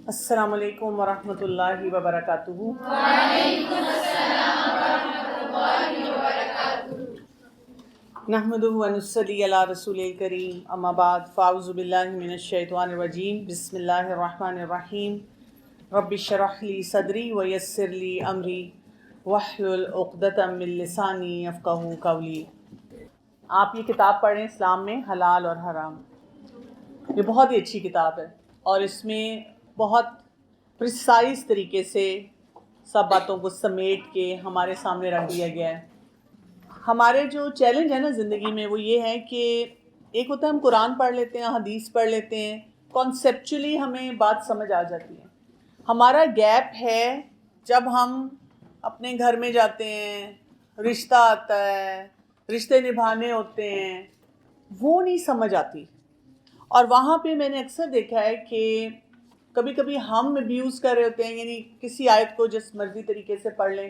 السلام علیکم ورحمۃ اللہ وبرکاتہ۔ وعلیکم السلام ورحمۃ اللہ وبرکاتہ۔ نحمدہ ونصلی علی رسول الکریم، اما بعد، فاعوذ باللہ من الشیطان الرجیم، بسم اللہ الرحمن الرحیم۔ رب اشرح لی صدری ویسر لی امری واحلل عقدۃ من لسانی یفقہوا قولی۔ آپ یہ کتاب پڑھیں اسلام میں حلال اور حرام، یہ بہت ہی اچھی کتاب ہے اور اس میں بہت پریسائز طریقے سے سب باتوں کو سمیٹ کے ہمارے سامنے رکھ دیا گیا ہے۔ ہمارے جو چیلنج ہے نا زندگی میں وہ یہ ہے کہ ایک ہوتا ہے ہم قرآن پڑھ لیتے ہیں، حدیث پڑھ لیتے ہیں، کانسیپچولی ہمیں بات سمجھ آ جاتی ہے۔ ہمارا گیپ ہے جب ہم اپنے گھر میں جاتے ہیں، رشتہ آتا ہے، رشتے نبھانے ہوتے ہیں، وہ نہیں سمجھ آتی۔ اور وہاں پہ میں نے اکثر دیکھا ہے کہ کبھی کبھی ہم ابیوز کر رہے ہوتے ہیں، یعنی کسی آیت کو جس مرضی طریقے سے پڑھ لیں،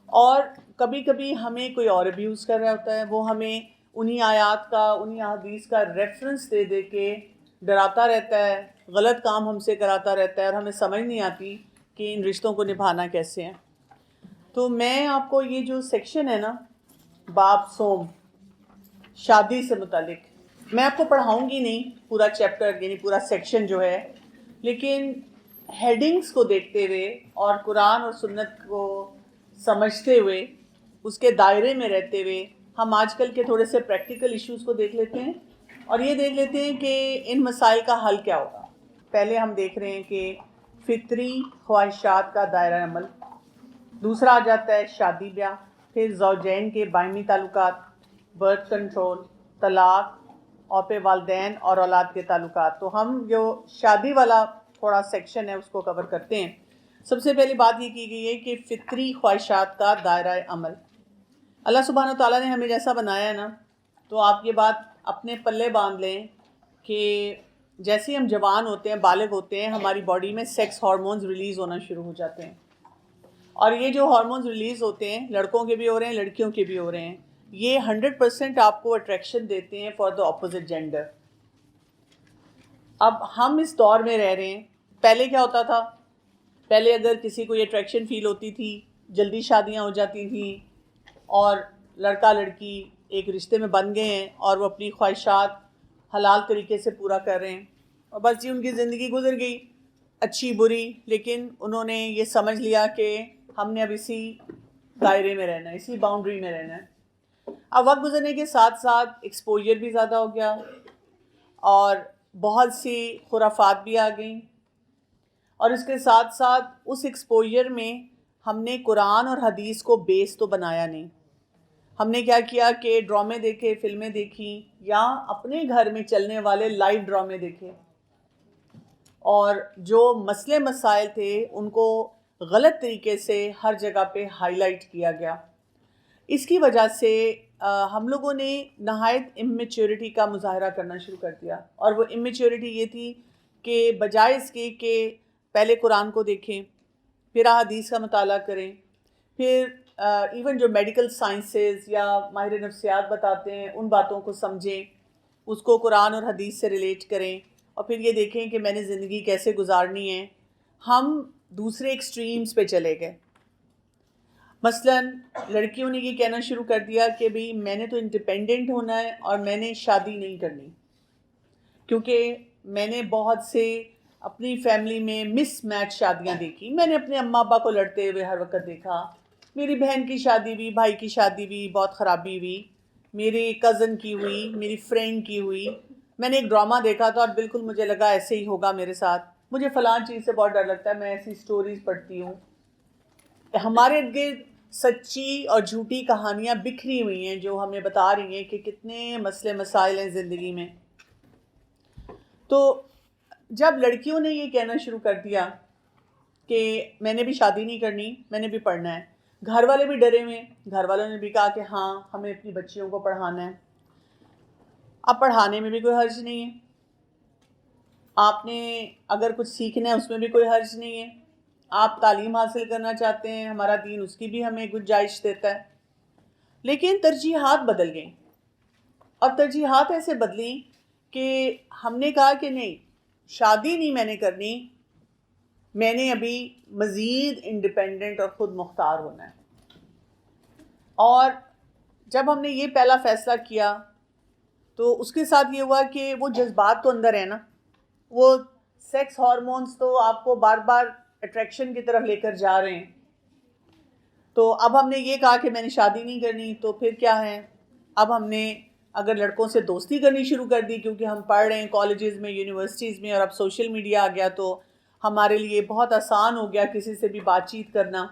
اور کبھی کبھی ہمیں کوئی اور ابیوز کر رہا ہوتا ہے، وہ ہمیں انہی آیات کا، انہی حدیث کا ریفرنس دے دے کے ڈراتا رہتا ہے، غلط کام ہم سے کراتا رہتا ہے، اور ہمیں سمجھ نہیں آتی کہ ان رشتوں کو نبھانا کیسے ہیں۔ تو میں آپ کو یہ جو سیکشن ہے نا، باب صوم، شادی سے متعلق، میں آپ کو پڑھاؤں گی نہیں پورا چیپٹر، یعنی پورا سیکشن جو ہے، لیکن ہیڈنگز کو دیکھتے ہوئے اور قرآن اور سنت کو سمجھتے ہوئے، اس کے دائرے میں رہتے ہوئے، ہم آج کل کے تھوڑے سے پریکٹیکل ایشوز کو دیکھ لیتے ہیں اور یہ دیکھ لیتے ہیں کہ ان مسائل کا حل کیا ہوگا۔ پہلے ہم دیکھ رہے ہیں کہ فطری خواہشات کا دائرہ عمل، دوسرا آ جاتا ہے شادی بیاہ، پھر زوجین کے باہمی تعلقات، برتھ کنٹرول، طلاق، اور پہ والدین اور اولاد کے تعلقات۔ تو ہم جو شادی والا تھوڑا سیکشن ہے اس کو کور کرتے ہیں۔ سب سے پہلی بات یہ کی گئی ہے کہ فطری خواہشات کا دائرہ عمل، اللہ سبحانہ و تعالیٰ نے ہمیں جیسا بنایا ہے نا، تو آپ یہ بات اپنے پلے باندھ لیں کہ جیسے ہی ہم جوان ہوتے ہیں، بالغ ہوتے ہیں، ہماری باڈی میں سیکس ہارمونز ریلیز ہونا شروع ہو جاتے ہیں، اور یہ جو ہارمونز ریلیز ہوتے ہیں لڑکوں کے بھی ہو رہے ہیں، لڑکیوں کے بھی ہو رہے ہیں، یہ 100% آپ کو اٹریکشن دیتے ہیں فار دا اپوزٹ جینڈر۔ اب ہم اس دور میں رہ رہے ہیں، پہلے کیا ہوتا تھا؟ پہلے اگر کسی کو یہ اٹریکشن فیل ہوتی تھی، جلدی شادیاں ہو جاتی تھیں، اور لڑکا لڑکی ایک رشتے میں بن گئے ہیں اور وہ اپنی خواہشات حلال طریقے سے پورا کر رہے ہیں، اور بس یہ ان کی زندگی گزر گئی، اچھی بری، لیکن انہوں نے یہ سمجھ لیا کہ ہم نے اب اسی دائرے میں رہنا ہے، اسی باؤنڈری میں رہنا ہے۔ اب وقت گزرنے کے ساتھ ساتھ ایکسپوجر بھی زیادہ ہو گیا اور بہت سی خرافات بھی آ گئیں، اور اس کے ساتھ ساتھ اس ایکسپوجر میں ہم نے قرآن اور حدیث کو بیس تو بنایا نہیں۔ ہم نے کیا کیا کہ ڈرامے دیکھے، فلمیں دیکھی، یا اپنے گھر میں چلنے والے لائیو ڈرامے دیکھے، اور جو مسئلے مسائل تھے ان کو غلط طریقے سے ہر جگہ پہ ہائی لائٹ کیا گیا۔ اس کی وجہ سے ہم لوگوں نے نہایت امیچیورٹی کا مظاہرہ کرنا شروع کر دیا، اور وہ امیچیورٹی یہ تھی کہ بجائے اس کے کہ پہلے قرآن کو دیکھیں، پھر احادیث کا مطالعہ کریں، پھر ایون جو میڈیکل سائنسز یا ماہر نفسیات بتاتے ہیں ان باتوں کو سمجھیں، اس کو قرآن اور حدیث سے ریلیٹ کریں، اور پھر یہ دیکھیں کہ میں نے زندگی کیسے گزارنی ہے، ہم دوسرے ایکسٹریمز پہ چلے گئے۔ مثلاً لڑکیوں نے یہ کہنا شروع کر دیا کہ بھئی میں نے تو انڈیپینڈنٹ ہونا ہے اور میں نے شادی نہیں کرنی، کیونکہ میں نے بہت سے اپنی فیملی میں مس میچ شادیاں دیکھی، میں نے اپنے اماں ابا کو لڑتے ہوئے ہر وقت دیکھا، میری بہن کی شادی بھی، بھائی کی شادی بھی بہت خرابی ہوئی، میری کزن کی ہوئی، میری فرینڈ کی ہوئی، میں نے ایک ڈرامہ دیکھا تھا اور بالکل مجھے لگا ایسے ہی ہوگا میرے ساتھ، مجھے فلاں چیز سے بہت ڈر لگتا ہے، میں ایسی سٹوریز پڑھتی ہوں۔ ہمارے ارد گرد سچی اور جھوٹی کہانیاں بکھری ہوئی ہیں جو ہمیں بتا رہی ہیں کہ کتنے مسئلے مسائل ہیں زندگی میں۔ تو جب لڑکیوں نے یہ کہنا شروع کر دیا کہ میں نے بھی شادی نہیں کرنی، میں نے بھی پڑھنا ہے، گھر والے بھی ڈرے ہوئے، گھر والوں نے بھی کہا کہ ہاں ہمیں اپنی بچیوں کو پڑھانا ہے۔ اب پڑھانے میں بھی کوئی حرج نہیں ہے، آپ نے اگر کچھ سیکھنا ہے اس میں بھی کوئی حرج نہیں ہے، آپ تعلیم حاصل کرنا چاہتے ہیں، ہمارا دین اس کی بھی ہمیں گنجائش دیتا ہے، لیکن ترجیحات بدل گئیں، اور ترجیحات ایسے بدلیں کہ ہم نے کہا کہ نہیں، شادی نہیں میں نے کرنی، میں نے ابھی مزید انڈیپینڈنٹ اور خود مختار ہونا ہے. اور جب ہم نے یہ پہلا فیصلہ کیا تو اس کے ساتھ یہ ہوا کہ وہ جذبات تو اندر ہیں نا, وہ سیکس ہارمونز تو آپ کو بار بار اٹریکشن کی طرف لے کر جا رہے ہیں. تو اب ہم نے یہ کہا کہ میں نے شادی نہیں کرنی, تو پھر کیا ہے, اب ہم نے اگر لڑکوں سے دوستی کرنی شروع کر دی, کیونکہ ہم پڑھ رہے ہیں کالجز میں, یونیورسٹیز میں, اور اب سوشل میڈیا آ گیا تو ہمارے لیے بہت آسان ہو گیا کسی سے بھی بات چیت کرنا.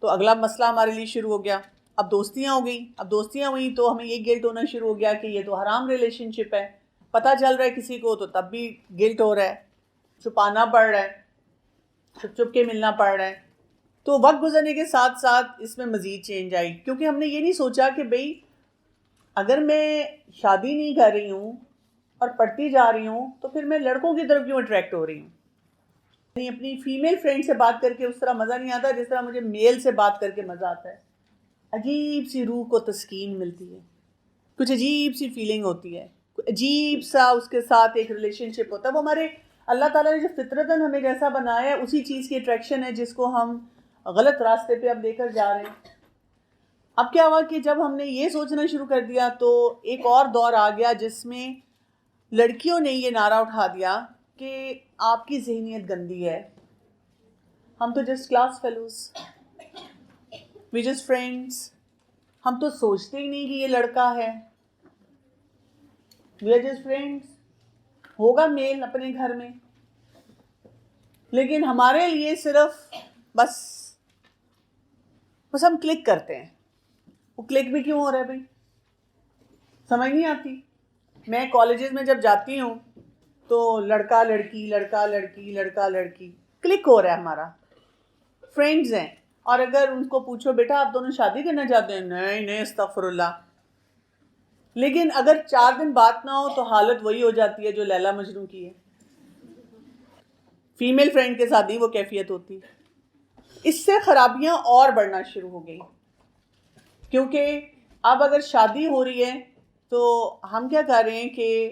تو اگلا مسئلہ ہمارے لیے شروع ہو گیا, اب دوستیاں ہو گئیں. اب دوستیاں ہوئیں تو ہمیں یہ گلٹ ہونا شروع ہو گیا کہ یہ تو حرام ریلیشن شپ ہے. پتہ چل رہا ہے کسی کو تو تب بھی گلٹ ہو رہا ہے, چھپانا پڑ رہا ہے, چھپ چھپ کے ملنا پڑ رہا ہے. تو وقت گزرنے کے ساتھ ساتھ اس میں مزید چینج آئی, کیونکہ ہم نے یہ نہیں سوچا کہ بھئی اگر میں شادی نہیں کر رہی ہوں اور پڑھتی جا رہی ہوں تو پھر میں لڑکوں کی طرف کیوں اٹریکٹ ہو رہی ہوں. اپنی فیمیل فرینڈ سے بات کر کے اس طرح مزہ نہیں آتا جس طرح مجھے میل سے بات کر کے مزہ آتا ہے. عجیب سی روح کو تسکین ملتی ہے, کچھ عجیب سی فیلنگ ہوتی ہے, عجیب سا اس کے ساتھ ایک ریلیشن شپ ہوتا ہے. وہ ہمارے اللہ تعالیٰ نے جو فطرتاً ہمیں جیسا بنایا ہے اسی چیز کی اٹریکشن ہے جس کو ہم غلط راستے پہ اب لے کر جا رہے ہیں. اب کیا ہوا کہ جب ہم نے یہ سوچنا شروع کر دیا تو ایک اور دور آ گیا جس میں لڑکیوں نے یہ نعرہ اٹھا دیا کہ آپ کی ذہنیت گندی ہے, ہم تو just class fellows, we just friends, ہم تو سوچتے ہی نہیں کہ یہ لڑکا ہے, وی آر جسٹ فرینڈس. ہوگا میل اپنے گھر میں, لیکن ہمارے لیے صرف بس ہم کلک کرتے ہیں. وہ کلک بھی کیوں ہو رہا ہے بھائی, سمجھ نہیں آتی. میں کالجز میں جب جاتی ہوں تو لڑکا لڑکی لڑکا لڑکی لڑکا لڑکی کلک ہو رہا ہے, ہمارا فرینڈز ہیں. اور اگر ان کو پوچھو بیٹا آپ دونوں شادی کرنا چاہتے ہیں, نہیں نہیں استغفر اللہ. لیکن اگر 4 دن بات نہ ہو تو حالت وہی ہو جاتی ہے جو لیلا مجنوں کی ہے. فیمیل فرینڈ کے ساتھ ہی وہ کیفیت ہوتی. اس سے خرابیاں اور بڑھنا شروع ہو گئی, کیونکہ اب اگر شادی ہو رہی ہے تو ہم کیا کر رہے ہیں کہ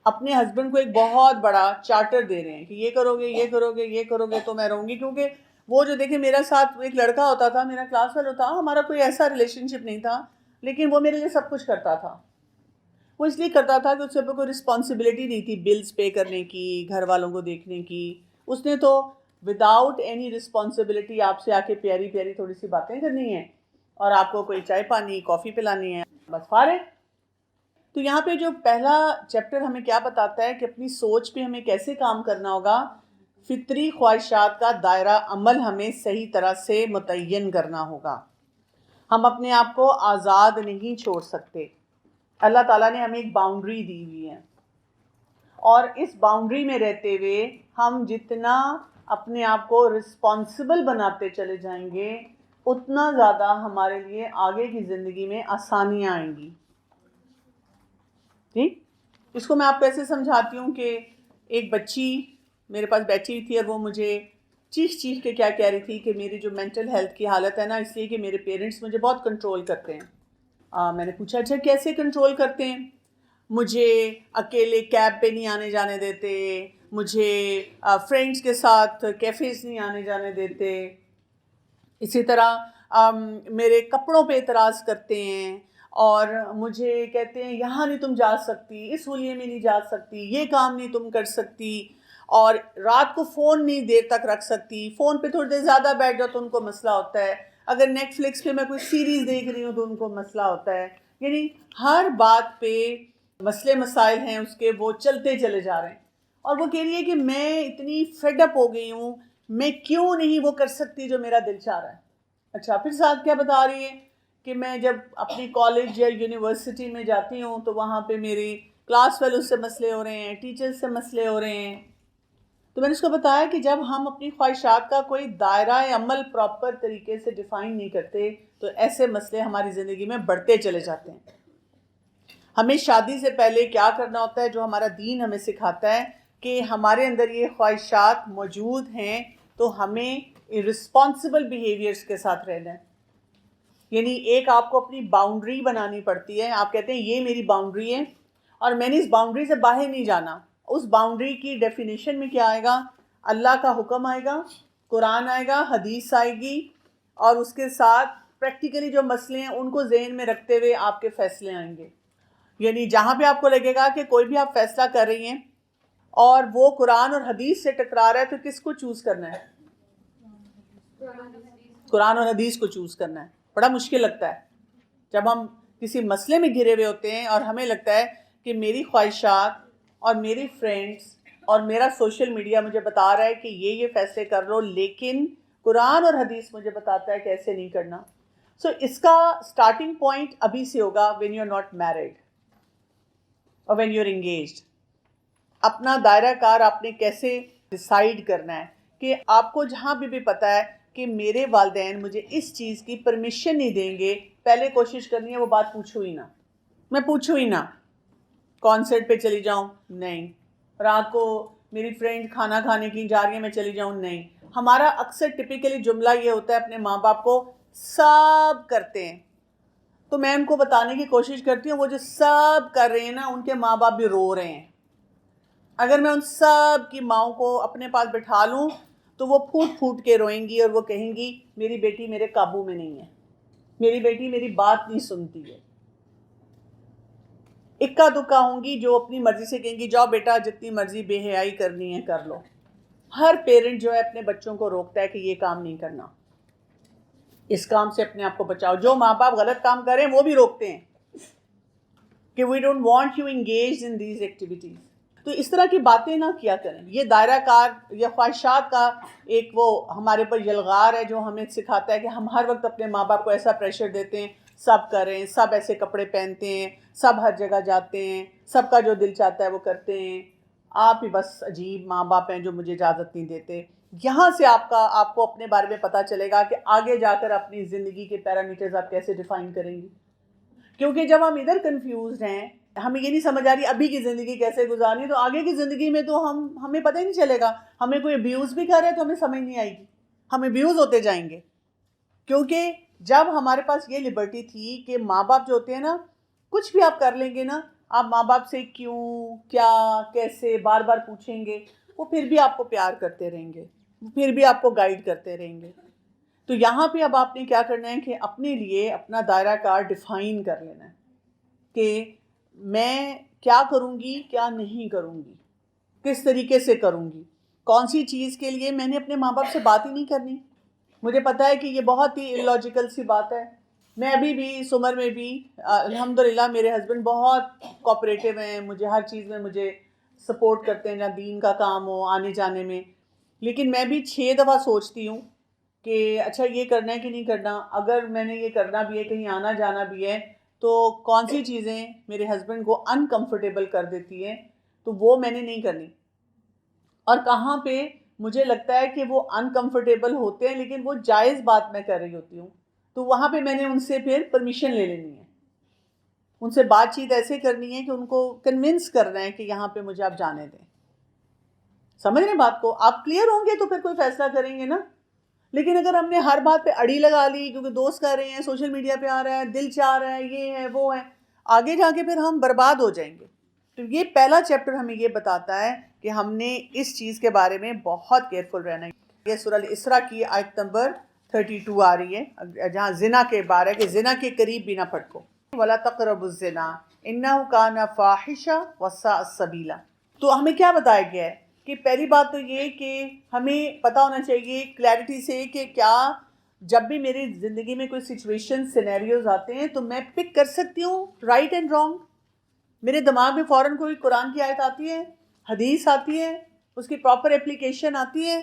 اپنے ہسبینڈ کو ایک بہت بڑا چارٹر دے رہے ہیں کہ یہ کرو گے یہ کرو گے یہ کرو گے تو میں رہوں گی. کیونکہ وہ جو دیکھیں میرا ساتھ ایک لڑکا ہوتا تھا, میرا کلاس فیلو تھا, ہمارا کوئی ایسا ریلیشن شپ نہیں تھا, لیکن وہ میرے لیے سب کچھ کرتا تھا. وہ اس لیے کرتا تھا کہ اس پہ کوئی رسپانسبلٹی نہیں تھی بلز پے کرنے کی, گھر والوں کو دیکھنے کی. اس نے تو وداؤٹ اینی رسپانسبلٹی آپ سے آ کے پیاری پیاری تھوڑی سی باتیں کرنی ہیں اور آپ کو کوئی چائے پانی کافی پلانی ہے, بس فارغ. تو یہاں پہ جو پہلا چیپٹر ہمیں کیا بتاتا ہے کہ اپنی سوچ پہ ہمیں کیسے کام کرنا ہوگا. فطری خواہشات کا دائرہ عمل ہمیں صحیح طرح سے متعین کرنا ہوگا. ہم اپنے آپ کو آزاد نہیں چھوڑ سکتے. اللہ تعالیٰ نے ہمیں ایک باؤنڈری دی ہوئی ہے, اور اس باؤنڈری میں رہتے ہوئے ہم جتنا اپنے آپ کو رسپانسبل بناتے چلے جائیں گے اتنا زیادہ ہمارے لیے آگے کی زندگی میں آسانیاں آئیں گی. ٹھیک, اس کو میں آپ کو ایسے سمجھاتی ہوں کہ ایک بچی میرے پاس بیٹھی ہوئی تھی اور وہ مجھے چیخ چیخ کے کیا کہہ رہی تھی کہ میری جو مینٹل ہیلتھ کی حالت ہے نا, اس لیے کہ میرے پیرنٹس مجھے بہت کنٹرول کرتے ہیں. میں نے پوچھا اچھا کیسے کنٹرول کرتے ہیں؟ مجھے اکیلے کیب پہ نہیں آنے جانے دیتے, مجھے فرینڈس کے ساتھ کیفیز نہیں آنے جانے دیتے, اسی طرح میرے کپڑوں پہ اعتراض کرتے ہیں, اور مجھے کہتے ہیں یہاں نہیں تم جا سکتی, اس ہولیے میں نہیں جا سکتی, یہ کام نہیں تم کر سکتی, اور رات کو فون نہیں دیر تک رکھ سکتی, فون پہ تھوڑی دیر زیادہ بیٹھ جاؤ تو ان کو مسئلہ ہوتا ہے, اگر نیٹ فلکس پہ میں کوئی سیریز دیکھ رہی ہوں تو ان کو مسئلہ ہوتا ہے. یعنی ہر بات پہ مسئلے مسائل ہیں اس کے, وہ چلتے چلے جا رہے ہیں. اور وہ کہہ رہی ہے کہ میں اتنی فیڈ اپ ہو گئی ہوں, میں کیوں نہیں وہ کر سکتی جو میرا دل چاہ رہا ہے. اچھا پھر ساتھ کیا بتا رہی ہے کہ میں جب اپنی کالج یا یونیورسٹی میں جاتی ہوں تو وہاں پہ میری کلاس فیلو سے مسئلے ہو رہے ہیں, ٹیچرز سے مسئلے ہو رہے ہیں. تو میں نے اس کو بتایا کہ جب ہم اپنی خواہشات کا کوئی دائرہ عمل پراپر طریقے سے ڈیفائن نہیں کرتے تو ایسے مسئلے ہماری زندگی میں بڑھتے چلے جاتے ہیں. ہمیں شادی سے پہلے کیا کرنا ہوتا ہے, جو ہمارا دین ہمیں سکھاتا ہے کہ ہمارے اندر یہ خواہشات موجود ہیں تو ہمیں رسپانسبل بیہیویئرس کے ساتھ رہنا ہے. یعنی ایک آپ کو اپنی باؤنڈری بنانی پڑتی ہے. آپ کہتے ہیں یہ میری باؤنڈری ہے اور میں نے اس باؤنڈری سے باہر نہیں جانا, اس باؤنڈری کی ڈیفینیشن میں کیا آئے گا؟ اللہ کا حکم آئے گا، قرآن آئے گا، حدیث آئے گی، اور اس کے ساتھ پریکٹیکلی جو مسئلے ہیں ان کو ذہن میں رکھتے ہوئے آپ کے فیصلے آئیں گے. یعنی جہاں پہ آپ کو لگے گا کہ کوئی بھی آپ فیصلہ کر رہی ہیں اور وہ قرآن اور حدیث سے ٹکرا رہا ہے، تو کس کو چوز کرنا ہے؟ قرآن اور حدیث کو چوز کرنا ہے. بڑا مشکل لگتا ہے جب ہم کسی مسئلے میں گھرے ہوئے ہوتے ہیں اور ہمیں لگتا ہے کہ میری خواہشات اور میری فرینڈس اور میرا سوشل میڈیا مجھے بتا رہا ہے کہ یہ فیصلے کر لو، لیکن قرآن اور حدیث مجھے بتاتا ہے کہ ایسے نہیں کرنا. سو اس کا سٹارٹنگ پوائنٹ ابھی سے ہوگا when you're not married اور when you're engaged. اپنا دائرہ کار آپ نے کیسے ڈیسائیڈ کرنا ہے کہ آپ کو جہاں بھی پتہ ہے کہ میرے والدین مجھے اس چیز کی پرمیشن نہیں دیں گے، پہلے کوشش کرنی ہے وہ بات پوچھوں ہی نہ، میں پوچھوں ہی نہ. کانسرٹ پہ چلی جاؤں؟ نہیں. رات کو میری فرینڈ کھانا کھانے کی جا رہی ہے، میں چلی جاؤں؟ نہیں. ہمارا اکثر ٹپیکلی جملہ یہ ہوتا ہے اپنے ماں باپ کو سب کرتے ہیں، تو میں ان کو بتانے کی کوشش کرتی ہوں وہ جو سب کر رہے ہیں نا ان کے ماں باپ بھی رو رہے ہیں. اگر میں ان سب کی ماؤں کو اپنے پاس بٹھا لوں تو وہ پھوٹ پھوٹ کے روئیں گی اور وہ کہیں گی میری بیٹی میرے قابو میں نہیں ہے، میری بیٹی میری بات نہیں سنتی ہے. اکا دکا ہوں گی جو اپنی مرضی سے کہیں گی جاؤ بیٹا جتنی مرضی بے حیائی کرنی ہے کر لو. ہر پیرنٹ جو ہے اپنے بچوں کو روکتا ہے کہ یہ کام نہیں کرنا، اس کام سے اپنے آپ کو بچاؤ. جو ماں باپ غلط کام کریں وہ بھی روکتے ہیں کہ we don't want you engage in these activities. تو اس طرح کی باتیں نہ کیا کریں. یہ دائرہ کار یا خواہشات کا ایک وہ ہمارے پر یلغار ہے جو ہمیں سکھاتا ہے کہ ہم ہر وقت اپنے ماں باپ کو ایسا پریشر دیتے ہیں سب کریں، سب ایسے کپڑے پہنتے ہیں، سب ہر جگہ جاتے ہیں، سب کا جو دل چاہتا ہے وہ کرتے ہیں، آپ ہی بس عجیب ماں باپ ہیں جو مجھے اجازت نہیں دیتے. یہاں سے آپ کو اپنے بارے میں پتہ چلے گا کہ آگے جا کر اپنی زندگی کے پیرامیٹرز آپ کیسے ڈیفائن کریں گی. کیونکہ جب ہم ادھر کنفیوزڈ ہیں، ہمیں یہ نہیں سمجھ آ رہی ابھی کی زندگی کیسے گزارنی، تو آگے کی زندگی میں تو ہمیں پتہ ہی نہیں چلے گا. ہمیں کوئی ابیوز بھی کر رہے تو ہمیں سمجھ نہیں آئے گی، ہم ابیوز ہوتے جائیں گے. کیونکہ جب ہمارے پاس یہ لبرٹی تھی کہ ماں باپ جو ہوتے ہیں نا کچھ بھی آپ کر لیں گے نا، آپ ماں باپ سے کیوں، کیا، کیسے بار بار پوچھیں گے، وہ پھر بھی آپ کو پیار کرتے رہیں گے، وہ پھر بھی آپ کو گائیڈ کرتے رہیں گے. تو یہاں پہ اب آپ نے کیا کرنا ہے کہ اپنے لیے اپنا دائرہ کار ڈیفائن کر لینا ہے کہ میں کیا کروں گی، کیا نہیں کروں گی، کس طریقے سے کروں گی. کون سی چیز کے لیے میں نے اپنے ماں باپ سے بات ہی نہیں کرنی. مجھے پتہ ہے کہ یہ بہت ہی اللاجیکل سی بات ہے. میں ابھی بھی اس عمر میں بھی الحمدللہ میرے ہسبینڈ بہت کوآپریٹیو ہیں، مجھے ہر چیز میں مجھے سپورٹ کرتے ہیں، جہاں دین کا کام ہو آنے جانے میں. لیکن میں بھی 6 دفعہ سوچتی ہوں کہ اچھا یہ کرنا ہے کہ نہیں کرنا. اگر میں نے یہ کرنا بھی ہے، کہیں آنا جانا بھی ہے، تو کون سی چیزیں میرے ہسبینڈ کو انکمفرٹیبل کر دیتی ہیں تو وہ میں نے نہیں کرنی، اور کہاں پہ مجھے لگتا ہے کہ وہ انکمفرٹیبل ہوتے ہیں لیکن وہ جائز بات میں کر رہی ہوتی ہوں، تو وہاں پہ میں نے ان سے پھر پرمیشن لے لینی ہے. ان سے بات چیت ایسے کرنی ہے کہ ان کو کنونس کرنا ہے کہ یہاں پہ مجھے آپ جانے دیں. سمجھ رہے ہیں بات کو؟ آپ کلیئر ہوں گے تو پھر کوئی فیصلہ کریں گے نا. لیکن اگر ہم نے ہر بات پہ اڑی لگا لی کیونکہ دوست کر رہے ہیں، سوشل میڈیا پہ آ رہا ہے، دل چاہ رہا ہے، یہ ہے وہ ہے، آگے جا کے پھر ہم برباد ہو جائیں گے. تو یہ پہلا چیپٹر ہمیں یہ بتاتا ہے کہ ہم نے اس چیز کے بارے میں بہت کیئرفل رہنا ہے. یہ سورہ الاسراء کی آیت نمبر 32 آ رہی ہے جہاں زنا کے بارے کہ زنا کے قریب بھی نہ پھٹکو. وَلَا تَقْرَبُوا الزِّنَا إِنَّهُ كَانَ فَاحِشَةً وَسَاءَ سَبِيلًا. تو ہمیں کیا بتایا گیا ہے کہ پہلی بات تو یہ کہ ہمیں پتہ ہونا چاہیے کلیئرٹی سے کہ کیا جب بھی میری زندگی میں کوئی سچویشن سینیریوز آتے ہیں تو میں پک کر سکتی ہوں رائٹ اینڈ رانگ. میرے دماغ میں فوراً کوئی قرآن کی آیت آتی ہے، حدیث آتی ہے، اس کی پراپر اپلیکیشن آتی ہے.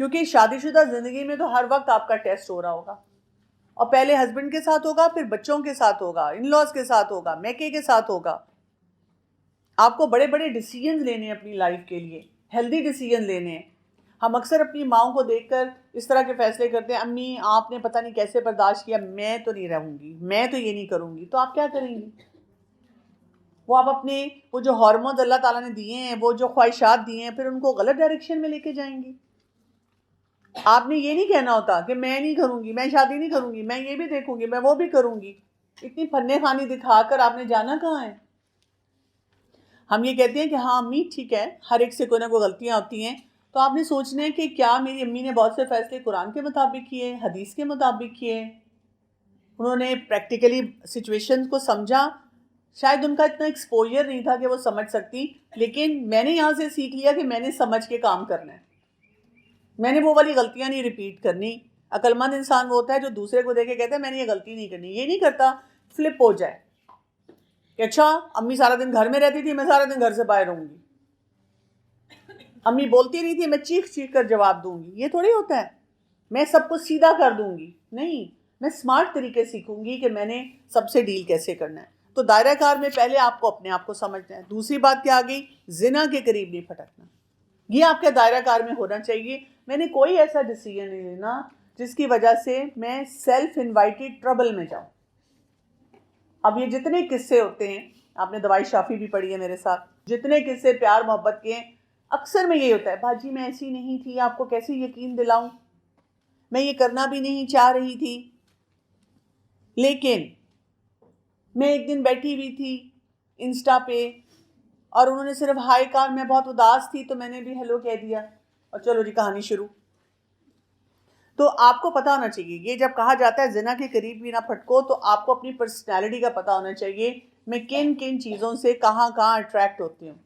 کیونکہ شادی شدہ زندگی میں تو ہر وقت آپ کا ٹیسٹ ہو رہا ہوگا، اور پہلے ہسبینڈ کے ساتھ ہوگا، پھر بچوں کے ساتھ ہوگا، ان لاز کے ساتھ ہوگا، میکے کے ساتھ ہوگا. آپ کو بڑے بڑے ڈیسیژنز لینے ہیں اپنی لائف کے لیے، ہیلدی ڈیسیژن لینے ہیں. ہم اکثر اپنی ماؤں کو دیکھ کر اس طرح کے فیصلے کرتے ہیں، امی آپ نے پتہ نہیں کیسے برداشت کیا، میں تو نہیں رہوں گی، میں تو یہ نہیں کروں گی. تو آپ کیا کریں گی؟ وہ آپ اپنے وہ جو ہارمونز اللہ تعالیٰ نے دیے ہیں، وہ جو خواہشات دیے ہیں، پھر ان کو غلط ڈائریکشن میں لے کے جائیں گی. آپ نے یہ نہیں کہنا ہوتا کہ میں نہیں کروں گی، میں شادی نہیں کروں گی، میں یہ بھی دیکھوں گی، میں وہ بھی کروں گی. اتنی فنے خانی دکھا کر آپ نے جانا کہاں ہے؟ ہم یہ کہتے ہیں کہ ہاں امی ٹھیک ہے، ہر ایک سے کوئی نہ کوئی غلطیاں ہوتی ہیں، تو آپ نے سوچنا ہے کہ کیا میری امی نے بہت سے فیصلے قرآن کے مطابق کیے، حدیث کے مطابق کیے، انہوں نے پریکٹیکلی سچویشن کو سمجھا. شاید ان کا اتنا ایکسپوجر نہیں تھا کہ وہ سمجھ سکتی، لیکن میں نے یہاں سے سیکھ لیا کہ میں نے سمجھ کے کام کرنا ہے، میں نے وہ والی غلطیاں نہیں ریپیٹ کرنی. عقل مند انسان وہ ہوتا ہے جو دوسرے کو دیکھ کے کہتا ہے میں نے یہ غلطی نہیں کرنی. یہ نہیں کرتا فلپ ہو جائے کہ اچھا امی سارا دن گھر میں رہتی تھی، میں سارا دن گھر سے باہر رہوں گی، امی بولتی نہیں تھی میں چیخ چیخ کر جواب دوں گی. یہ تھوڑی ہوتا ہے میں سب کو سیدھا کر دوں گی. نہیں، میں اسمارٹ طریقے سیکھوں گی کہ میں نے سب سے ڈیل کیسے کرنا ہے. تو دائرہ کار میں پہلے آپ کو اپنے آپ کو سمجھنا ہے. دوسری بات کیا آ گئی؟ زنا کے قریب نہیں پھٹکنا. یہ آپ کے دائرہ کار میں ہونا چاہیے. میں نے کوئی ایسا ڈیسیژن نہیں لینا جس کی وجہ سے میں سیلف انوائٹیڈ ٹربل میں جاؤں. اب یہ جتنے قصے ہوتے ہیں، آپ نے دوائی شافی بھی پڑھی ہے میرے ساتھ، جتنے قصے پیار محبت کے ہیں، اکثر میں یہی ہوتا ہے باجی میں ایسی نہیں تھی، آپ کو کیسے یقین دلاؤں، میں یہ کرنا بھی نہیں چاہ رہی تھی، لیکن میں ایک دن بیٹھی ہوئی تھی انسٹا پہ اور انہوں نے صرف ہائی کہا، میں بہت اداس تھی تو میں نے بھی ہیلو کہہ دیا اور چلو جی کہانی شروع. تو آپ کو پتہ ہونا چاہیے، یہ جب کہا جاتا ہے زنا کے قریب بھی نہ پھٹکو، تو آپ کو اپنی پرسنالٹی کا پتہ ہونا چاہیے میں کن کن چیزوں سے کہاں کہاں اٹریکٹ ہوتی ہوں.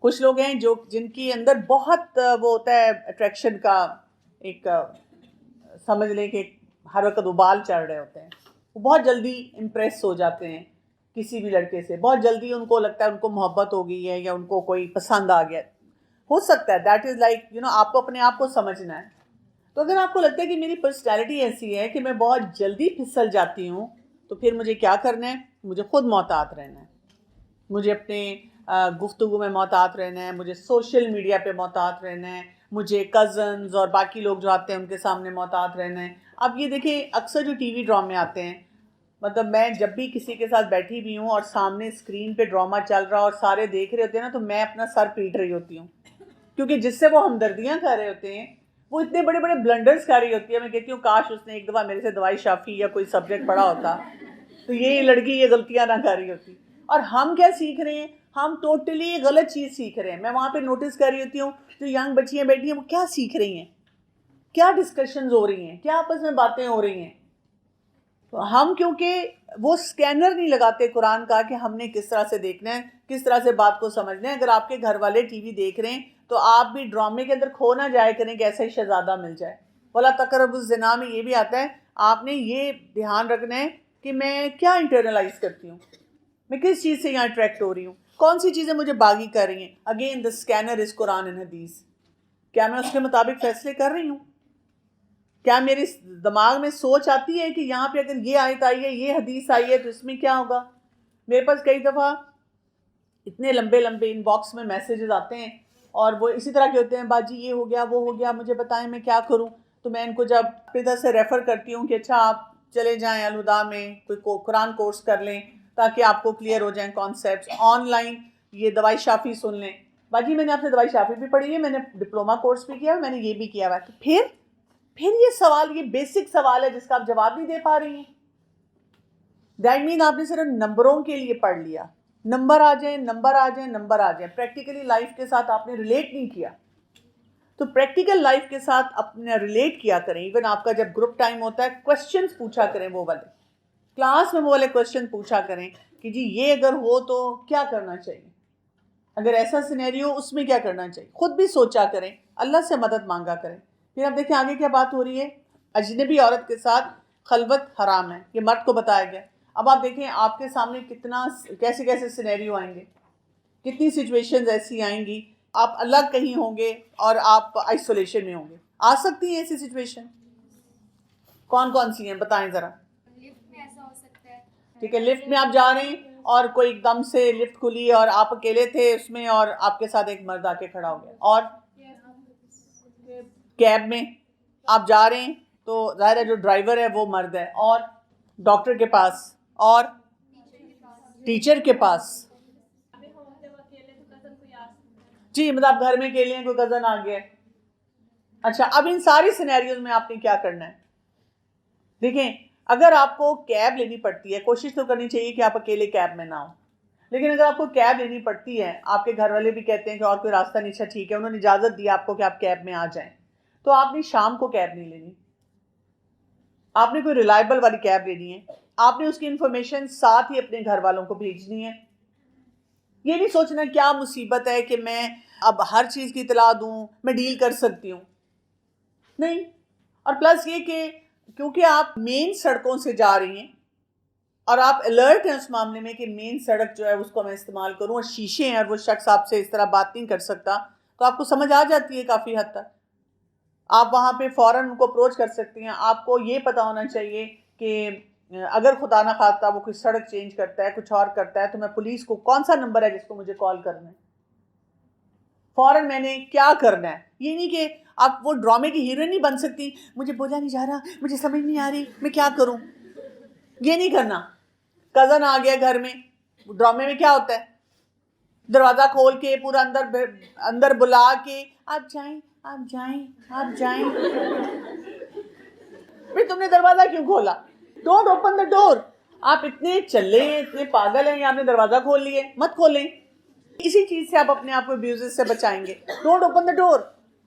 کچھ لوگ ہیں جن کی اندر بہت وہ ہوتا ہے اٹریکشن کا، ایک سمجھ لیں کہ ہر وقت ابال چڑھ رہے ہوتے ہیں، وہ بہت جلدی امپریس ہو جاتے ہیں کسی بھی لڑکے سے، بہت جلدی ان کو لگتا ہے ان کو محبت ہو گئی ہے یا ان کو کوئی پسند آ گیا. ہو سکتا ہے دیٹ از لائک آپ کو اپنے آپ کو سمجھنا ہے. تو اگر آپ کو لگتا ہے کہ میری پرسنالٹی ایسی ہے کہ میں بہت جلدی پھسل جاتی ہوں، تو پھر مجھے کیا کرنا ہے؟ مجھے خود محتاط رہنا ہے، مجھے اپنے گفتگو میں محتاط رہنا ہے، مجھے سوشل میڈیا پہ محتاط رہنا ہے، مجھے کزنز اور باقی لوگ جو آتے ہیں ان کے سامنے محتاط رہنا ہے. اب یہ دیکھیں اکثر جو ٹی وی ڈرامے آتے ہیں، مطلب میں جب بھی کسی کے ساتھ بیٹھی بھی ہوں اور سامنے اسکرین پہ ڈرامہ چل رہا اور سارے دیکھ رہے ہوتے ہیں نا، تو میں اپنا سر پیٹ رہی ہوتی ہوں، کیونکہ جس سے وہ ہمدردیاں کر رہے ہوتے ہیں وہ اتنے بڑے بڑے بلنڈرز کر رہی ہوتی ہے. میں کہتی ہوں کاش اس نے ایک دفعہ میرے سے دوائی شافی یا کوئی سبجیکٹ پڑھا ہوتا تو یہ لڑکی یہ غلطیاں نہ کر رہی ہوتی. اور ہم کیا سیکھ رہے ہیں؟ ہم ٹوٹلی غلط چیز سیکھ رہے ہیں. میں وہاں پہ نوٹس کر رہی ہوتی ہوں جو ینگ بچیاں بیٹھی ہیں وہ کیا سیکھ رہی ہیں، کیا ڈسکشنز ہو رہی ہیں، کیا آپس میں باتیں ہو رہی ہیں. تو ہم کیونکہ وہ سکینر نہیں لگاتے قرآن کا کہ ہم نے کس طرح سے دیکھنا ہے، کس طرح سے بات کو سمجھنا ہے. اگر آپ کے گھر والے ٹی وی دیکھ رہے ہیں تو آپ بھی ڈرامے کے اندر کھو نہ جائے کریں کہ ایسا ہی شہزادہ مل جائے. وَلَا تَقْرَبُوا الزِّنَا میں یہ بھی آتا ہے. آپ نے یہ دھیان رکھنا ہے کہ میں کیا انٹرنلائز کرتی ہوں، میں کس چیز سے یہاں اٹریکٹ ہو رہی ہوں، کون سی چیزیں مجھے باغی کر رہی ہیں. Again the scanner is Quran and حدیث. کیا میں اس کے مطابق فیصلے کر رہی ہوں؟ کیا میرے دماغ میں سوچ آتی ہے کہ یہاں پہ اگر یہ آیت آئی ہے، یہ حدیث آئی ہے تو اس میں کیا ہوگا؟ میرے پاس کئی دفعہ اتنے لمبے لمبے ان باکس میں میسیجز آتے ہیں اور وہ اسی طرح کے ہوتے ہیں، باجی یہ ہو گیا وہ ہو گیا، مجھے بتائیں میں کیا کروں. تو میں ان کو جب ادھر سے ریفر کرتی ہوں کہ اچھا آپ چلے جائیں الہدا میں کوئی قرآن کورس کر لیں تاکہ آپ کو کلیئر ہو جائیں کانسیپٹس. آن لائن یہ دوائی شافی سن لیں. باجی میں نے آپ سے دوائی شافی بھی پڑھی ہے، میں نے ڈپلوما کورس بھی کیا ہے، میں نے یہ بھی کیا ہوا ہے. تو پھر یہ سوال، یہ بیسک سوال ہے جس کا آپ جواب نہیں دے پا رہی ہیں. دیٹ مین آپ نے صرف نمبروں کے لیے پڑھ لیا، نمبر آ جائیں نمبر آ جائیں نمبر آ جائیں، پریکٹیکلی لائف کے ساتھ آپ نے ریلیٹ نہیں کیا. تو پریکٹیکل لائف کے ساتھ اپنے ریلیٹ کیا کریں. ایون آپ کا جب گروپ ٹائم ہوتا ہے کوسچنز پوچھا کریں، وہ والے کلاس میں وہ والے کوسچن پوچھا کریں کہ جی یہ اگر ہو تو کیا کرنا چاہیے، اگر ایسا سینیریو اس میں کیا کرنا چاہیے. خود بھی سوچا کریں، اللہ سے مدد مانگا کریں. پھر آپ دیکھیں آگے کیا بات ہو رہی ہے. اجنبی عورت کے ساتھ خلوت حرام ہے، یہ مرد کو بتایا گیا. اب آپ دیکھیں آپ کے سامنے کیسے کیسے سینیریو آئیں گے، کتنی سچویشنز ایسی آئیں گی. آپ الگ کہیں ہوں گے اور آپ آئسولیشن میں ہوں گے. آ سکتی ہیں ایسی سچویشن؟ کون کون سی ہیں بتائیں ذرا. لفٹ میں ایسا ہو سکتا ہے. ٹھیک ہے، لفٹ میں آپ جا رہے ہیں اور کوئی ایک دم سے لفٹ کھلی اور آپ اکیلے تھے اس میں اور آپ کے ساتھ ایک مرد آ کے کھڑا ہو گیا. اور کیب میں آپ جا رہے ہیں تو ظاہر ہے جو ڈرائیور ہے وہ مرد ہے، اور ڈاکٹر کے پاس اور ٹیچر کے پاس. جی مطلب گھر میں اکیلے ہیں، کوئی کزن آ گیا. اچھا اب ان ساری سینیریوز میں آپ نے کیا کرنا ہے؟ دیکھیں اگر آپ کو کیب لینی پڑتی ہے، کوشش تو کرنی چاہیے کہ آپ اکیلے کیب میں نہ ہوں. لیکن اگر آپ کو کیب لینی پڑتی ہے، آپ کے گھر والے بھی کہتے ہیں کہ اور کوئی راستہ نہیں، اچھا ٹھیک ہے، انہوں نے اجازت دی آپ کو کہ آپ کیب میں آ جائیں، تو آپ نے شام کو کیب نہیں لینی، آپ نے کوئی ریلائبل والی کیب لینی ہے، آپ نے اس کی انفارمیشن ساتھ ہی اپنے گھر والوں کو بھیجنی ہے. یہ نہیں سوچنا کیا مصیبت ہے کہ میں اب ہر چیز کی اطلاع دوں، میں ڈیل کر سکتی ہوں، نہیں. اور پلس یہ کہ کیونکہ آپ مین سڑکوں سے جا رہی ہیں اور آپ الرٹ ہیں اس معاملے میں کہ مین سڑک جو ہے اس کو میں استعمال کروں، اور شیشے ہیں اور وہ شخص آپ سے اس طرح بات نہیں کر سکتا، تو آپ کو سمجھ آ جاتی ہے کافی حد تک. آپ وہاں پہ فوراً ان کو اپروچ کر سکتی ہیں. آپ کو یہ پتا ہونا چاہیے کہ اگر خدا نہ خواستہ وہ کوئی سڑک چینج کرتا ہے، کچھ اور کرتا ہے، تو میں پولیس کو کون سا نمبر ہے جس کو مجھے کال کرنا ہے، فوراً میں نے کیا کرنا ہے. یہ نہیں کہ آپ وہ ڈرامے کی ہیروئن نہیں بن سکتی، مجھے بولا نہیں جا رہا، مجھے سمجھ نہیں آ رہی، میں کیا کروں. یہ نہیں کرنا. کزن آ گیا گھر میں، ڈرامے میں کیا ہوتا ہے، دروازہ کھول کے پورا اندر بلا کے آپ جائیں آپ جائیں آپ جائیں. پھر تم نے دروازہ کیوں کھولا؟ ڈونٹ اوپن دا ڈور. آپ اتنے چلے ہیں، اتنے پاگل ہیں، یا آپ نے دروازہ کھول لیے؟ مت کھولیں. اسی چیز سے آپ اپنے آپ کو ابیوز سے بچائیں گے. ڈونٹ اوپن دا ڈور.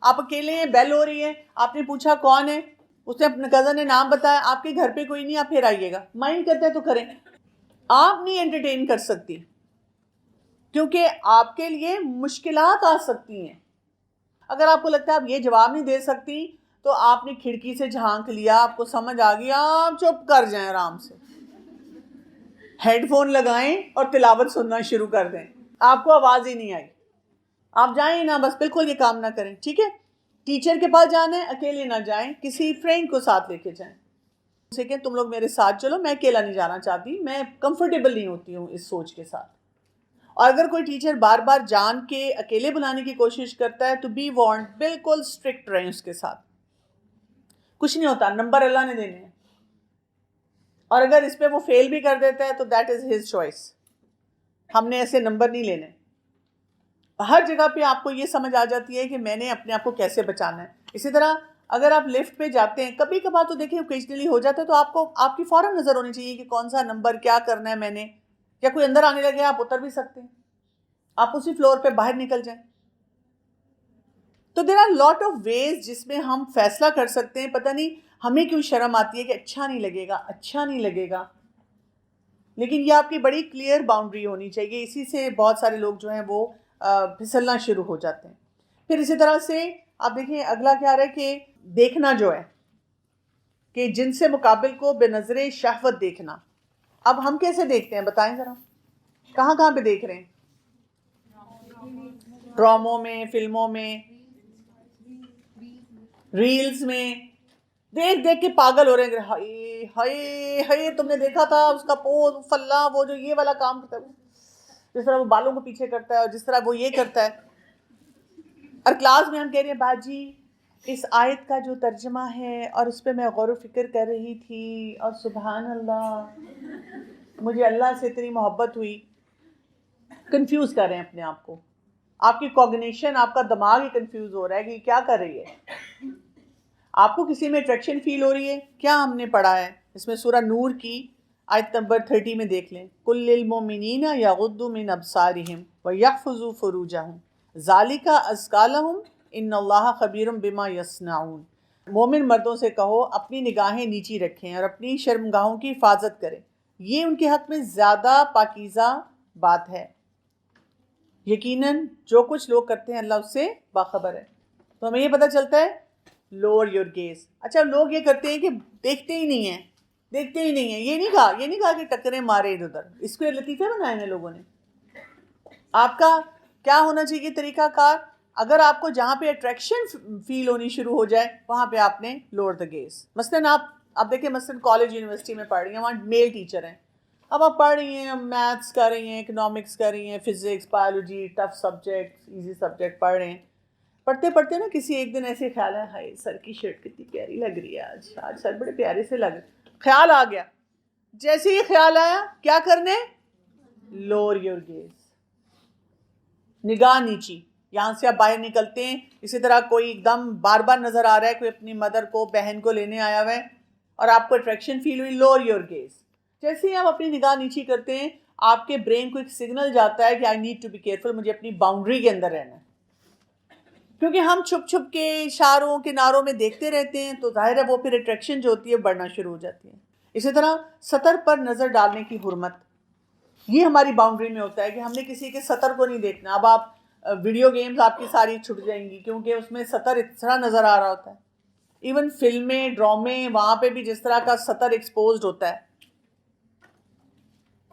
آپ اکیلے ہیں، بیل ہو رہی ہے، آپ نے پوچھا کون ہے، اس نے اپنے کزن نے نام بتایا، آپ کے گھر پہ کوئی نہیں، آپ پھر آئیے گا. مائنڈ کرتا ہے تو کریں. آپ نہیں انٹرٹین کر سکتی کیونکہ آپ کے لیے مشکلات آ سکتی ہیں. اگر آپ کو لگتا ہے آپ یہ جواب نہیں دے سکتی تو آپ نے کھڑکی سے جھانک لیا، آپ کو سمجھ آ گیا، آپ چپ کر جائیں، آرام سے ہیڈ فون لگائیں اور تلاوت سننا شروع کر دیں. آپ کو آواز ہی نہیں آئی، آپ جائیں نہ، بس بالکل یہ کام نہ کریں. ٹھیک ہے؟ ٹیچر کے پاس جانا ہے، اکیلے نہ جائیں، کسی فرینڈ کو ساتھ لے کے جائیں. اسے کہ تم لوگ میرے ساتھ چلو، میں اکیلا نہیں جانا چاہتی، میں کمفرٹیبل نہیں ہوتی ہوں اس سوچ کے ساتھ. اور اگر کوئی ٹیچر بار بار جان کے اکیلے بلانے کی کوشش کرتا ہے تو بی وارنڈ، بالکل اسٹرکٹ رہیں اس کے ساتھ. کچھ نہیں ہوتا، نمبر اللہ نے دینے ہیں، اور اگر اس پہ وہ فیل بھی کر دیتا ہے تو دیٹ از ہز چوائس. ہم نے ایسے نمبر نہیں لینے. ہر جگہ پہ آپ کو یہ سمجھ آ جاتی ہے کہ میں نے اپنے آپ کو کیسے بچانا ہے. اسی طرح اگر آپ لفٹ پہ جاتے ہیں، کبھی کبھار تو دیکھیں اوکیجنلی ہو جاتا ہے، تو آپ کی فوراً نظر ہونی چاہیے کہ کون سا نمبر، کیا کرنا ہے میں نے. یا کوئی اندر آنے لگے، آپ اتر بھی سکتے ہیں، آپ اسی فلور پہ باہر نکل جائیں. تو there are lot of ways جس میں ہم فیصلہ کر سکتے ہیں. پتہ نہیں ہمیں کیوں شرم آتی ہے کہ اچھا نہیں لگے گا، اچھا نہیں لگے گا. لیکن یہ آپ کی بڑی کلیئر باؤنڈری ہونی چاہیے. اسی سے بہت سارے لوگ جو ہیں وہ پھسلنا شروع ہو جاتے ہیں. پھر اسی طرح سے آپ دیکھیں اگلا کیا رہا ہے کہ دیکھنا جو ہے کہ جن سے مقابل کو بے نظر شہوت دیکھنا. اب ہم کیسے دیکھتے ہیں بتائیں ذرا، کہاں کہاں پہ دیکھ رہے ہیں؟ ڈراموں میں، فلموں میں، ریلز میں، دیکھ دیکھ کے پاگل ہو رہے ہیں. ہائے ہائے ہائے، تم نے دیکھا تھا اس کا پوز فلاں، وہ جو یہ والا کام کرتا ہے، جس طرح وہ بالوں کو پیچھے کرتا ہے، اور جس طرح وہ یہ کرتا ہے. اور کلاس میں ہم کہہ رہے ہیں باجی اس آیت کا جو ترجمہ ہے، اور اس پہ میں غور و فکر کر رہی تھی، اور سبحان اللہ مجھے اللہ سے اتنی محبت ہوئی. کنفیوز کر رہے ہیں اپنے آپ کو. آپ کی کوگنیشن، آپ کا دماغ ہی کنفیوز ہو رہا ہے کہ کیا کر رہی ہے. آپ کو کسی میں اٹریکشن فیل ہو رہی ہے؟ کیا ہم نے پڑھا ہے اس میں؟ سورہ نور کی آیت نمبر 30 میں دیکھ لیں، قُل لِّلْمُؤْمِنِينَ يَغُضُّوا مِنْ أَبْصَارِهِمْ وَيَحْفَظُوا فُرُوجَهُمْ ذَلِكَ أَزْكَىٰ لَهُمْ إِنَّ اللَّهَ خَبِيرٌ بِمَا يَصْنَعُونَ. مومن مردوں سے کہو اپنی نگاہیں نیچی رکھیں اور اپنی شرمگاہوں کی حفاظت کریں، یہ ان کے حق میں زیادہ پاکیزہ بات ہے. یقیناً جو کچھ لوگ کرتے ہیں اللہ اس سے باخبر ہے. تو ہمیں یہ پتہ چلتا ہے لوور یور گیز. اچھا لوگ یہ کرتے ہیں کہ دیکھتے ہی نہیں ہیں، دیکھتے ہی نہیں ہیں. یہ نہیں کہا کہ ٹکریں مارے ادھر ادھر، اس کو لطیفے بنائے ہیں لوگوں نے. آپ کا کیا ہونا چاہیے طریقہ کار؟ اگر آپ کو جہاں پہ اٹریکشن فیل ہونی شروع ہو جائے وہاں پہ آپ نے لوور دا گیز. مثلاً آپ دیکھیں، مثلاً کالج یونیورسٹی میں پڑھ رہی ہیں، وہاں میل ٹیچر ہیں. اب آپ پڑھ رہی ہیں، میتھس کر رہی ہیں، اکنامکس کر رہی ہیں، physics, biology, tough subject, easy subject پڑھ رہے ہیں. پڑھتے پڑھتے نا کسی ایک دن ایسے خیال ہے، ہائے سر کی شرٹ کتنی پیاری لگ رہی ہے آج سر بڑے پیارے سے لگ رہے. خیال آ گیا. جیسے ہی خیال آیا کیا کرنے؟ لوور یور گیز، نگاہ نیچی. یہاں سے آپ باہر نکلتے ہیں، اسی طرح کوئی ایک دم بار بار نظر آ رہا ہے، کوئی اپنی مدر کو، بہن کو لینے آیا ہوا ہے اور آپ کو اٹریکشن فیل ہوئی، لوور یور گیز. جیسے ہی آپ اپنی نگاہ نیچی کرتے ہیں آپ کے برین کو ایک سگنل جاتا ہے کہ I need to be careful, مجھے اپنی باؤنڈری کے اندر رہنا ہے. کیونکہ ہم چھپ چھپ کے اشاروں کناروں میں دیکھتے رہتے ہیں تو ظاہر ہے وہ پھر اٹریکشن جو ہوتی ہے بڑھنا شروع ہو جاتی ہے. اسی طرح سطر پر نظر ڈالنے کی حرمت، یہ ہماری باؤنڈری میں ہوتا ہے کہ ہم نے کسی کے سطر کو نہیں دیکھنا. اب آپ ویڈیو گیمز آپ کی ساری چھٹ جائیں گی کیونکہ اس میں سطر اس طرح نظر آ رہا ہوتا ہے. ایون فلمیں، ڈرامے، وہاں پہ بھی جس طرح کا سطر ایکسپوزڈ ہوتا ہے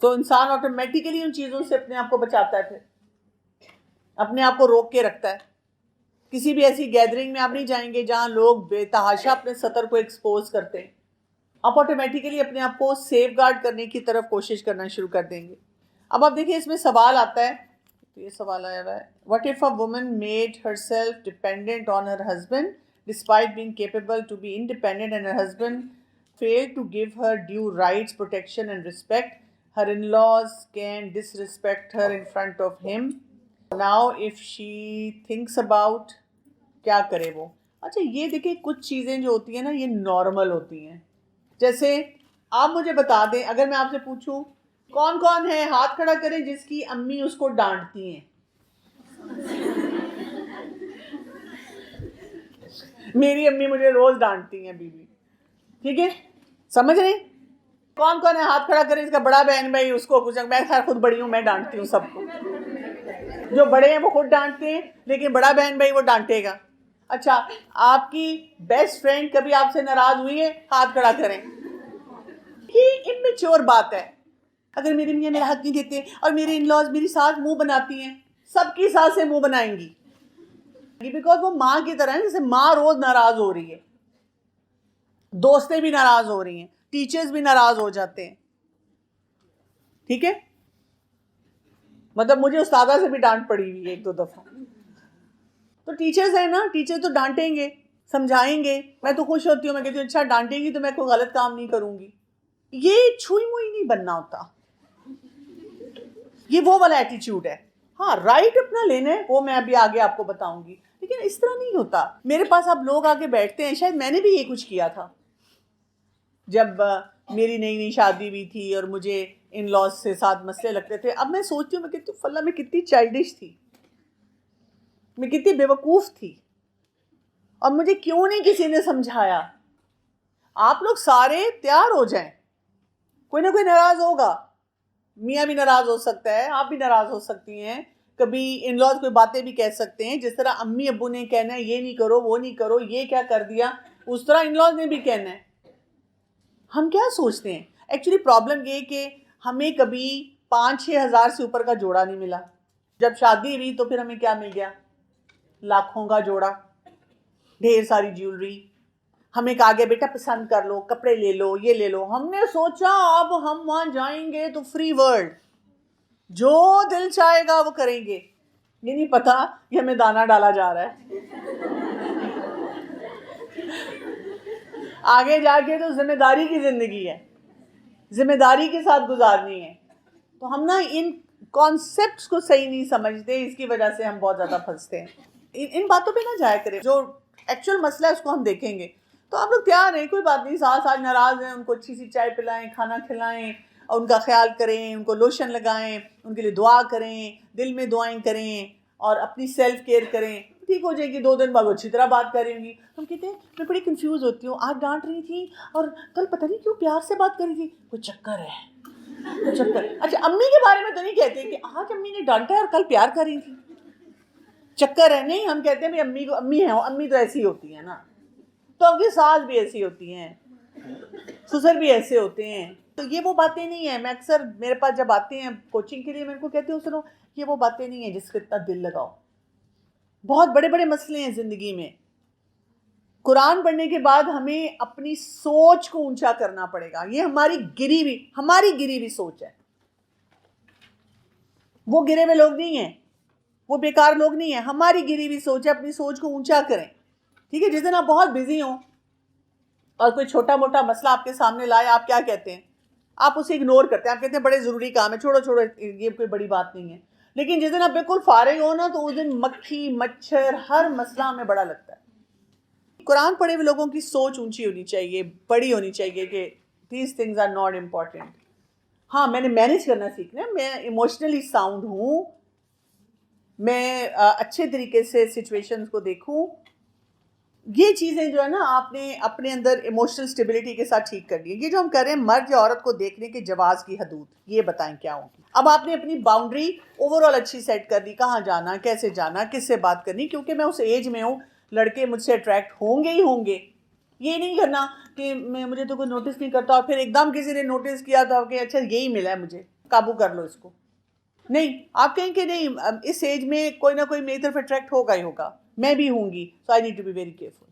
تو انسان آٹومیٹیکلی ان چیزوں سے اپنے آپ کو بچاتا ہے، پھر اپنے آپ کو روک کے رکھتا ہے. کسی بھی ایسی گیدرنگ میں آپ نہیں جائیں گے جہاں لوگ بے تحاشا اپنے سطر کو ایکسپوز کرتے ہیں. آپ آٹومیٹیکلی اپنے آپ کو سیف گارڈ کرنے کی طرف کوشش کرنا شروع کر دیں گے. اب آپ دیکھیں اس میں سوال آتا ہے، یہ سوال آیا ہوا ہے، what if a woman made herself dependent on her husband despite being capable to be independent and her husband failed to give her due rights, protection and respect. Her in-laws can disrespect her in front of him. Now if she thinks about کیا کرے وہ. اچھا یہ دیکھیں کچھ چیزیں جو ہوتی ہیں نا یہ نارمل ہوتی ہیں. جیسے آپ مجھے بتا دیں، اگر میں آپ سے پوچھوں کون کون ہے ہاتھ کھڑا کریں جس کی امی اس کو ڈانٹتی ہیں. میری امی مجھے روز ڈانٹتی ہیں بیوی. ٹھیک ہے، سمجھ رہے ہیں؟ کون کون ہے ہاتھ کھڑا کریں اس کا بڑا بہن بھائی اس کو کچھ، میں خیر خود بڑی ہوں، میں ڈانٹتی ہوں سب کو. جو بڑے ہیں وہ خود ڈانٹتے ہیں لیکن بڑا بہن بھائی وہ ڈانٹے گا. اچھا آپ کی بیسٹ فرینڈ کبھی آپ سے ناراض ہوئی ہے؟ ہاتھ کھڑا کریں. یہ اممیچور بات ہے. اگر میری میاں میرا حق نہیں دیتے اور میرے ان لاز میری ساس منہ بناتی ہیں، سب کی ساسیں منہ بنائیں گی بیکاز وہ ماں کی طرح ہے. جیسے ماں روز ناراض ہو رہی ہے، دوستیں بھی ناراض ہو رہی ہیں، ٹیچرز بھی ناراض ہو جاتے ہیں. ٹھیک ہے، مطلب مجھے استادہ سے بھی ڈانٹ پڑی ہوئی ہے ایک دو دفعہ. تو ٹیچرز ہیں نا، ٹیچر تو ڈانٹیں گے، سمجھائیں گے. میں تو خوش ہوتی ہوں، میں کہتی ہوں اچھا ڈانٹیں گی تو میں کوئی غلط کام نہیں کروں گی. یہ چھوئی موئی نہیں بننا ہوتا، یہ وہ والا ایٹیچیوڈ ہے. ہاں رائٹ اپنا لینا ہے، وہ میں ابھی آگے آپ کو بتاؤں گی، لیکن اس طرح نہیں ہوتا. میرے پاس اب لوگ آگے بیٹھتے ہیں، شاید میں نے بھی یہ کچھ کیا تھا جب میری نئی نئی شادی ہوئی تھی اور مجھے ان لاز سے ساتھ مسئلے لگتے تھے. اب میں سوچتی ہوں، میں کہتی ہوں فلاں میں کتنی چائلڈش تھی، میں کتنی بے وقوف تھی، اور مجھے کیوں نہیں کسی نے سمجھایا. آپ لوگ سارے تیار ہو جائیں، کوئی نہ کوئی ناراض ہوگا. میاں بھی ناراض ہو سکتا ہے، آپ بھی ناراض ہو سکتی ہیں، کبھی ان لاز کوئی باتیں بھی کہہ سکتے ہیں. جس طرح امی ابو نے کہنا ہے یہ نہیں کرو وہ نہیں کرو یہ کیا کر دیا، اس طرح ان لاز نے بھی کہنا ہے. ہم کیا سوچتے ہیں ایکچولی پرابلم یہ کہ ہمیں کبھی 5-6 ہزار سے اوپر کا جوڑا نہیں ملا. جب شادی ہوئی تو پھر ہمیں کیا مل گیا؟ لاکھوں کا جوڑا، ڈھیر ساری جیولری. ہمیں کہا گیا بیٹا پسند کر لو، کپڑے لے لو، یہ لے لو. ہم نے سوچا اب ہم وہاں جائیں گے تو فری ورلڈ، جو دل چاہے گا وہ کریں گے. یہ نہیں پتا کہ ہمیں دانا ڈالا جا رہا ہے. آگے جا کے تو ذمہ داری کی زندگی ہے، ذمہ داری کے ساتھ گزارنی ہے. تو ہم نا ان کانسیپٹس کو صحیح نہیں سمجھتے، اس کی وجہ سے ہم بہت زیادہ پھنستے ہیں. ان باتوں پہ نہ جایا کریں، جو ایکچوئل مسئلہ ہے اس کو ہم دیکھیں گے. تو آپ لوگ تیار ہیں، کوئی بات نہیں، ساس آج ناراض ہیں، ان کو اچھی سی چائے پلائیں، کھانا کھلائیں اور ان کا خیال کریں، ان کو لوشن لگائیں، ان کے لیے دعا کریں، دل میں دعائیں کریں اور اپنی سیلف کیئر کریں. ٹھیک ہو جائے گی، 2 دن بعد وہ اچھی طرح بات کریں گی. ہم کہتے ہیں میں بڑی کنفیوز ہوتی ہوں، آج ڈانٹ رہی تھی اور کل پتہ نہیں کیوں پیار سے بات کر رہی تھی، کوئی چکر ہے، کوئی چکر. اچھا امی کے بارے میں تو نہیں کہتے کہ آج امی نے ڈانٹا ہے اور کل پیار کر رہی تھی، چکر ہے. نہیں، ہم کہتے ہیں بھائی امی کو، امی ہیں، امی تو ایسی ہوتی ہیں نا، تو اب کی ساس بھی ایسی ہوتی ہیں، سسر بھی ایسے ہوتے ہیں. تو یہ وہ باتیں نہیں ہیں. میں اکثر میرے پاس جب آتے ہیں کوچنگ کے لیے میں ان کو کہتی ہوں سنو یہ وہ باتیں نہیں ہیں جس کا اتنا دل لگاؤ. بہت بڑے بڑے مسئلے ہیں زندگی میں. قرآن پڑھنے کے بعد ہمیں اپنی سوچ کو اونچا کرنا پڑے گا. یہ ہماری گری ہوئی سوچ ہے. وہ گرے ہوئے لوگ نہیں ہیں، وہ بیکار لوگ نہیں ہیں، ہماری گری ہوئی سوچ ہے. اپنی سوچ کو اونچا کریں. ٹھیک ہے، جس دن آپ بہت بزی ہوں اور کوئی چھوٹا موٹا مسئلہ آپ کے سامنے لائے، آپ کیا کہتے ہیں؟ آپ اسے اگنور کرتے ہیں، آپ کہتے ہیں بڑے ضروری کام ہے، چھوڑو یہ کوئی بڑی بات نہیں ہے. لیکن جس دن آپ بالکل فارغ ہو نا تو اس دن مکھی مچھر ہر مسئلہ ہمیں بڑا لگتا ہے. قرآن پڑھے ہوئے لوگوں کی سوچ اونچی ہونی چاہیے، بڑی ہونی چاہیے کہ these things are not important. ہاں میں نے مینیج کرنا سیکھنا ہے. میں ایموشنلی ساؤنڈ ہوں, میں اچھے طریقے سے سچویشنز کو دیکھوں. یہ چیزیں جو ہے نا آپ نے اپنے اندر ایموشنل اسٹیبلٹی کے ساتھ ٹھیک کر لی. یہ جو ہم کر رہے ہیں مرد یا عورت کو دیکھنے کے جواز کی حدود, یہ بتائیں کیا ہوگی. اب آپ نے اپنی باؤنڈری اوور آل اچھی سیٹ کر دی, کہاں جانا, کیسے جانا, کس سے بات کرنی, کیونکہ میں اس ایج میں ہوں, لڑکے مجھ سے اٹریکٹ ہوں گے ہی ہوں گے. یہ نہیں کرنا کہ مجھے تو کوئی نوٹس نہیں کرتا اور پھر ایک دم کسی نے نوٹس کیا تھا کہ اچھا یہی ملا ہے مجھے, قابو کر لو اس کو. نہیں, آپ کہیں کہ نہیں اس ایج میں کوئی نہ کوئی میری طرف اٹریکٹ ہوگا ہی ہوگا, میں بھی ہوں گی, so I need to be very careful.